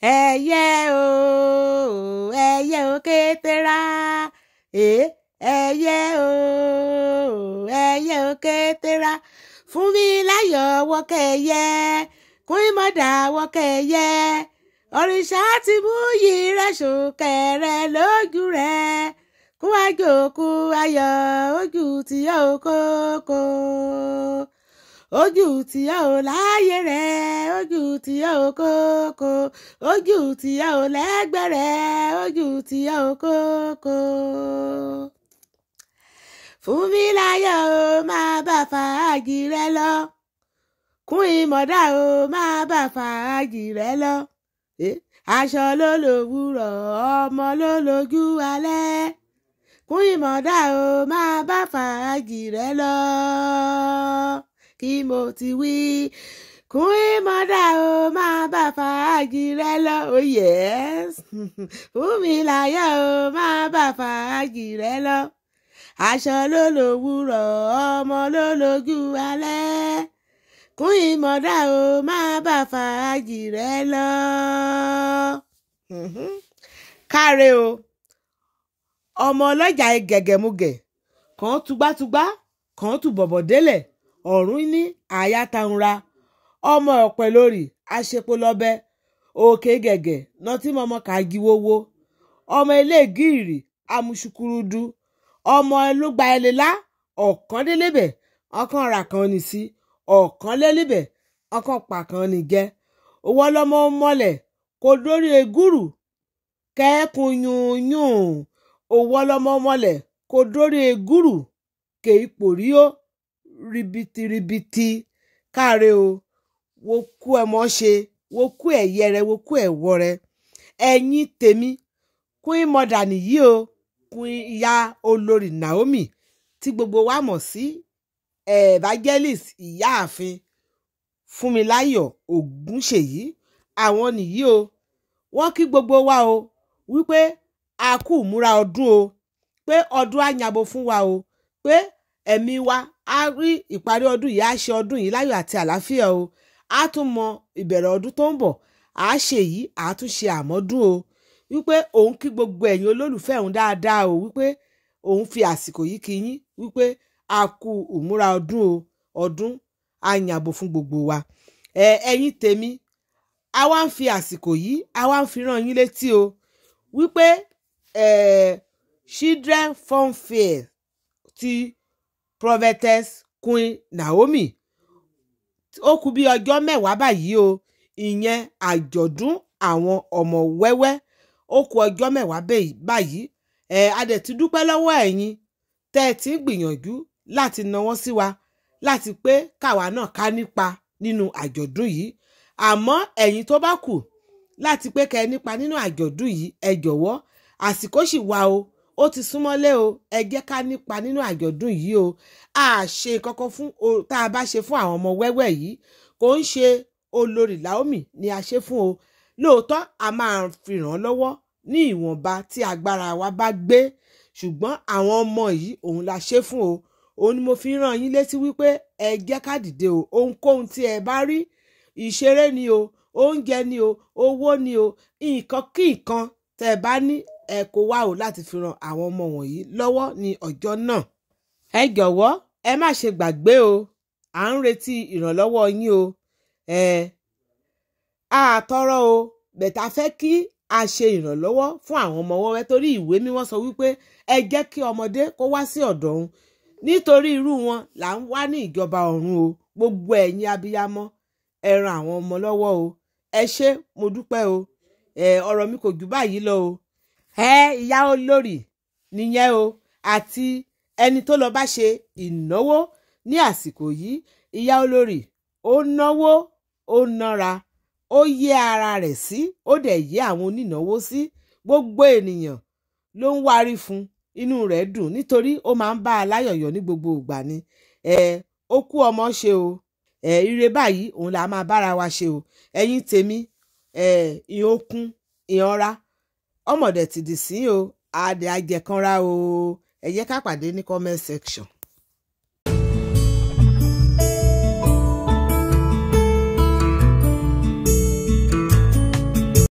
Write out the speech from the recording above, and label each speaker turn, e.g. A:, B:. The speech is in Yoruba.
A: ẹyẹ o ẹyẹ òkétéra ẹyẹ o ẹyẹ òkétéra fún mi láyọ̀ wọ́kẹ́yẹ Queen Mother wọ́kẹ́yẹ òrìṣà ti mú yìí rẹ̀ ṣòkèrè lójú rẹ̀ kó wá jòkó ayọ̀ ojú tìyà òkókó ojú tìyà ò láyé rẹ̀ ojú tìyà òkókó ojú tìyà ò lẹ́gbẹ́ rẹ̀ ojú tìyà òkókó. Fún mi láyọ̀ o máa bá fàájì rẹ lọ Queen Mother o máa bá fàájì rẹ lọ aṣọ ló lòwúrọ̀ ọmọ ló lójú alẹ́ Queen Mother o máa bá fàájì rẹ lọ kí mo ti wí Queen Mother o máa bá fàájì rẹ lọ oh yes fún mi láyọ̀ o máa bá fàájì rẹ lọ aṣọ ló lòwúrọ̀ ọmọ ló lójú alẹ́ Queen Mother o máa bá fàájì rẹ lọ. Káre o ọmọ ọlọ́jà gẹ̀gẹ̀mugẹ̀ kan tugbátugbá kan tù bọ̀bọ̀ délẹ̀ ọ̀run ní àyàtàǹra ọmọ ọ̀pẹ lórí àṣepọ̀ lọ́bẹ̀ òkè gẹ̀gẹ̀ nọtí mọ́mọ́ kàgíwówó ọmọ ilé gírì amúṣukúrúdú ọmọ ẹlúgba ẹlẹ́lá ọ̀kan délébẹ̀ ọkàn rà kan ní sí ọ̀kan lélébẹ̀ ọkàn pa kan ní gẹ́ owó ọlọ́mọ mọ́lẹ̀ kò dórí egúrù kẹ́ẹ̀kùn yùnyùn owó ọlọ́mọ mọ́lẹ̀ kò dórí egúrù kéèpò rí ó ribitiribiti káre o wo kú ẹ mọ́ ṣe wo kú ẹ̀yẹ rẹ wo kú ẹ̀wọ́ rẹ ẹ̀yin tèmi Queen Mother nìyí o ìyá olórí Naomi tí gbogbo wa mọ̀ sí evangelist ìyáàfin Fúnmiláyọ̀ Ògúnṣèyí àwọn nìyí o wọ́n kí gbogbo wa o wípé a kú múra ọdún o pé ọdún á yabo fún wa o pé ẹ̀mí wa á rí ìparí ọdún yìí á ṣe ọdún yìí láyọ̀ àti àlàáfíà o á tún mọ ìbẹ̀rẹ̀ ọdún tó ń bọ̀ á ṣe yìí á tún ṣe àmọ́dún o wípé òun kí gbogbo ẹ̀yin olólùfẹ́ òun dáadáa o wípé òun fi àsìkò yìí kí yín wípé a kú ìmúra ọdún o ọdún á yàbò fún gbogbo wa ẹ̀yin tèmi a wá ń fi àsìkò yìí a wá ń fi rán yín létí o wípé children fun fair ti prophetess Queen Naomi ó kù bí ọjọ́ mẹ́wàá báyìí o ìyẹn àjọ̀dún àwọn ọmọ wẹ́wẹ́ ó kù ọjọ́ mẹ́wàá báyìí a dẹ̀ ti dúpẹ́ lọ́wọ́ ẹ̀yin tẹ́ ẹ ti ń gbìyànjú láti náwó sí wa láti pé káwa náà ká nípa nínú àjọ̀dún yìí àmọ́ ẹ̀yin tó bá kù láti pé kẹ́ ẹ nípa nínú àjọ̀dún yìí ẹ jọ̀wọ́ àsìkò sì wà o ó ti súnmọ́lé o ẹ jẹ́ ká nípa nínú àjọ̀dún yìí o a ṣe kankan fún tá a bá ṣe fún àwọn ọmọ wẹ́wẹ́ yìí kò ń ṣe olórí Naomi ni a ṣe fún o lóòótọ́ a máa fi ràn án lọ́wọ́ ní ìwọ̀nba tí agbára wa bá gbé ṣùgbọ́n àwọn ọmọ yìí òun la ṣe fún o òun ni mo fi rán yín létí wípé ẹ jẹ́ ká dìde o ohunkóhun tí ẹ bá rí ìṣeré ni o oúnjẹ ni o owó ni o nǹkan kí nǹkan tẹ́ ẹ bá ní ẹ kó wá o láti fi ran àwọn ọmọ wọ̀nyí lọ́wọ́ ní ọjọ́ náà ẹ jọ̀wọ́ ẹ má ṣe gbàgbé o à ń retí ìrànlọ́wọ́ yín o a tọrọ o bẹ̀tà fẹ́ kí a ṣe ìrànlọ́wọ́ fún àwọn ọmọ wẹ́wẹ́ torí ìwé mímọ́ sọ wípé ẹ jẹ́ kí ọmọdé kó wá sí ọ̀dọ̀ òun nítorí irú wọn là ń wá ní ìjọba ọ̀run o gbogbo ẹ̀yin abiyamọ ẹ ran àwọn ọmọ lọ́wọ́ o ẹ ṣé mo dúpẹ́ o ọ̀rọ̀ mi kò jù báyìí lọ o ìyá olórí nìyẹn o àti ẹni tó lọ bá ṣe ìnáwó ní àsìkò yìí ìyá olórí ó náwó ó nára ó yẹ ara rẹ̀ sí ó dẹ̀ yẹ àwọn onínáwó sí gbogbo ènìyàn ló ń wárí fún inú rẹ̀ dùn nítorí ó máa ń bá a láyọ̀yọ̀ ní gbogbo ìgbà ni ó kú ọmọ ṣe o ire báyìí òun là máa bára wa ṣe o ẹ̀yin tèmi ìhàn okun ìhànra ọmọdé ti dì sí o àdè àjẹkanra o ẹ jẹ́ ká pàdé ní comment section.